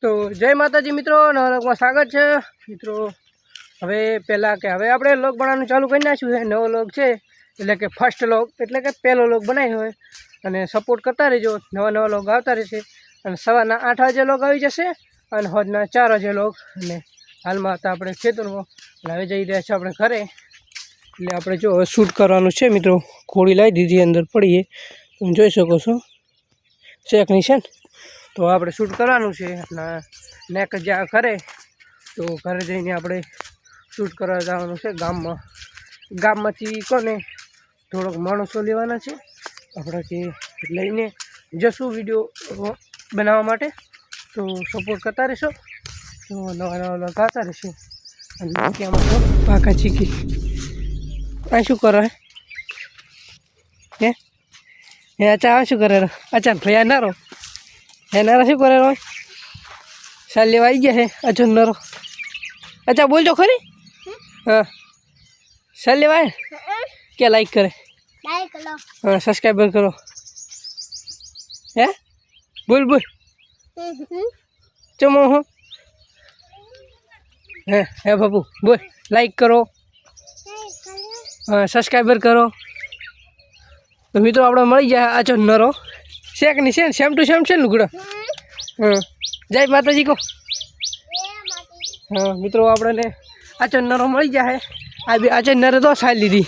તો જય માતાજી મિત્રો, નવા વ્લોગમાં સ્વાગત છે મિત્રો। હવે પહેલાં કે હવે આપણે વ્લોગ બનાવવાનું ચાલુ કરી નાખ્યું છે। નવો વ્લોગ છે એટલે કે ફર્સ્ટ વ્લોગ, એટલે કે પહેલો વ્લોગ બનાવ્યો હોય અને સપોર્ટ કરતા રહેજો। નવા વ્લોગ આવતા રહેશે અને સવારના 8 વાગે વ્લોગ આવી જશે અને સાંજના 4 વાગે વ્લોગ। અને હાલમાં હતા આપણે ખેતરમાં અને હવે જઈ રહ્યા છીએ આપણે ઘરે। એટલે આપણે જો શૂટ કરવાનું છે મિત્રો, ઘોડી લાવી દીધી અંદર પડીએ, તમે જોઈ શકો છો શેકની છે ને। તો આપણે શૂટ કરવાનું છે અને નેક જ્યાં ઘરે, તો ઘરે જઈને આપણે શૂટ કરવા જવાનું છે ગામમાંથી કોને થોડોક માણસો લેવાના છે આપણે, કે લઈને જશું વિડીયો બનાવવા માટે। તો સપોર્ટ કરતા રહેશો તો નવા લગાવતા રહેશે। અને આમાં તો પાકા ચીકી આ શું કરે હે અચ્છા શું કરે અચ્છા ભૈયા નારો નારા શું કરે રોય સાલ લેવા આવી ગયા છે અચ્છા નારો। અચ્છા બોલજો ખરી, हाँ साल लेवाए क्या लाइक करे, हाँ सब्सक्राइबर करो, है बोल बोल चमो हो है बाबू बोल लाइक करो, हाँ सब्सक्राइबर करो। तो मित्रों આપણે મળી જાય આચો નરો શેકની છે સેમ ટુ સેમ છે લુગડો। हाँ जय माताजी को। हाँ मित्रों આપણે आचो नरो मળી જાય। आ भी आचे नरे तो साल लीधी,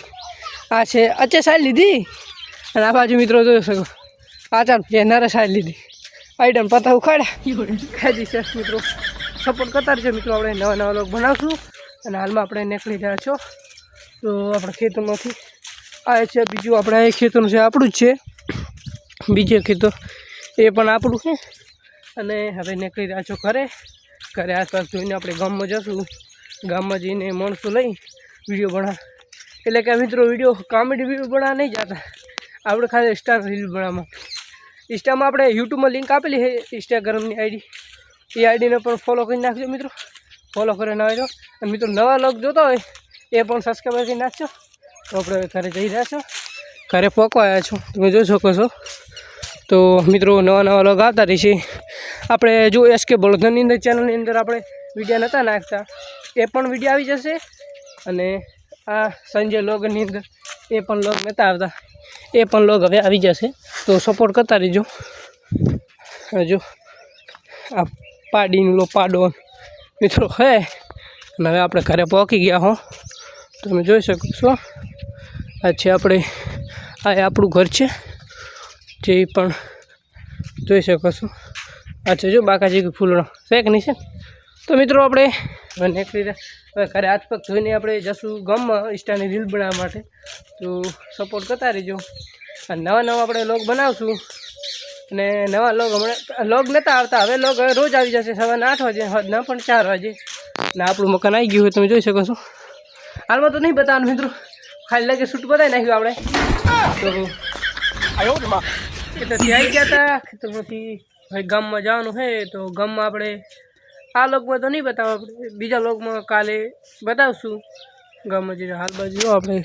आ छे अच्छे साल लीधी અને આ બાજુ મિત્રો જોઈ શકો આચા એ નરે સાલ લીધી। આઈટમ પતા ઉખાડ્યા ખાજી છે મિત્રો, સપોર્ટ કરતા રહેજો મિત્રો। આપણે નવા લોગ બનાવશું અને હાલમાં આપણે નીકળી રહ્યા છો તો આપણે ખેતરમાંથી આ છે બીજું આપણે એ ખેતરનું છે આપણું જ છે, બીજું ખેતર એ પણ આપણું છે। અને હવે નીકળી રહ્યા છો ઘરે આસપાસ જોઈને આપણે ગામમાં જશું। ગામમાં જઈને માણસો લઈ વિડીયો બના, એટલે કે મિત્રો વિડીયો કોમેડી વિડીયો બનાવવા નહીં જતા, આપણે ખાલી ઇન્સ્ટા રીલ બનાવવામાં। ઇન્સ્ટામાં આપણે યુટ્યુબમાં લિંક આપેલી છે ઇન્સ્ટાગ્રામની આઈડી, એ આઈડીને પણ ફોલો કરી નાખજો મિત્રો, ફોલો કરીને આવજો। અને મિત્રો નવા લોગ જોતા હોય એ પણ સબસ્ક્રાઈબ કરી નાખજો। તો આપણે ઘરે જઈ રહ્યા છો, ઘરે પહોંચવા આવ્યા છો તમે જોઈ શકો છો। તો મિત્રો નવા લોગ આવતા રહેશે। આપણે જો એસકે બળદની અંદર ચેનલની અંદર આપણે વિડીયો નહોતા નાખતા, એ પણ વિડીયો આવી જશે। અને આ સંજય લોગની અંદર એ પણ લોગ નહોતા આવતા, એ પણ લોગ હવે આવી જશે। તો સપોર્ટ કરતા રહેજો। જો આ પાડીનો પાડો મિત્રો હે, અને હવે આપણે ઘરે પહોંચી ગયા હો, તમે જોઈ શકો છો। આ છે આપણે આ આપણું ઘર છે, જે પણ જોઈ શકો છો। આ છે જો બાકાજી ફૂલનો શેક નહીં છે। તો મિત્રો આપણે હવે નીકળી રહ્યા, હવે ઘરે આસપાસ જોઈને આપણે જશું ગામમાં ઇન્સ્ટાની રીલ બનાવવા માટે। તો સપોર્ટ કરતા રહેજો અને નવા આપણે લોગ બનાવશું। અને નવા લોગ હમણાં લોગ નહોતા આવતા, હવે લોગ રોજ આવી જશે સવારના 8 વાગે, ના પણ 4 વાગે। ને આપણું મકાન આવી ગયું હોય તમે જોઈ શકો છો। હાલમાં તો નહીં બતાવવાનું મિત્રો, ખાલી લાગે શૂટ બતાવી નાખ્યું આપણે। તો ખેતરથી આવી ગયા હતા, ખેતરમાંથી હવે ગામમાં જવાનું છે। તો ગામમાં આપણે આ લોગમાં તો નહીં બતાવો, આપણે બીજા લોગમાં કાલે બતાવશું ગામમાં જઈને। હાલ બાજુ આપણે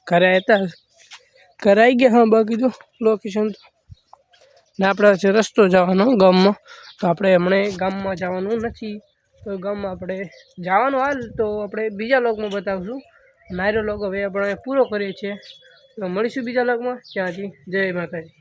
ઘરે આવ્યા હતા, ઘરે આવી ગયા। હા બાકી તો લોકેશન તો ને આપણે છે રસ્તો જવાનો ગામમાં, તો આપણે હમણાં ગામમાં જવાનું નથી। તો ગામમાં આપણે જવાનું હાલ તો આપણે બીજા લોગમાં બતાવશું। નાયરો લોગ હવે આપણે પૂરો કરીએ છીએ, તો મળીશું બીજા લોગમાં। ત્યાંથી જય માતાજી।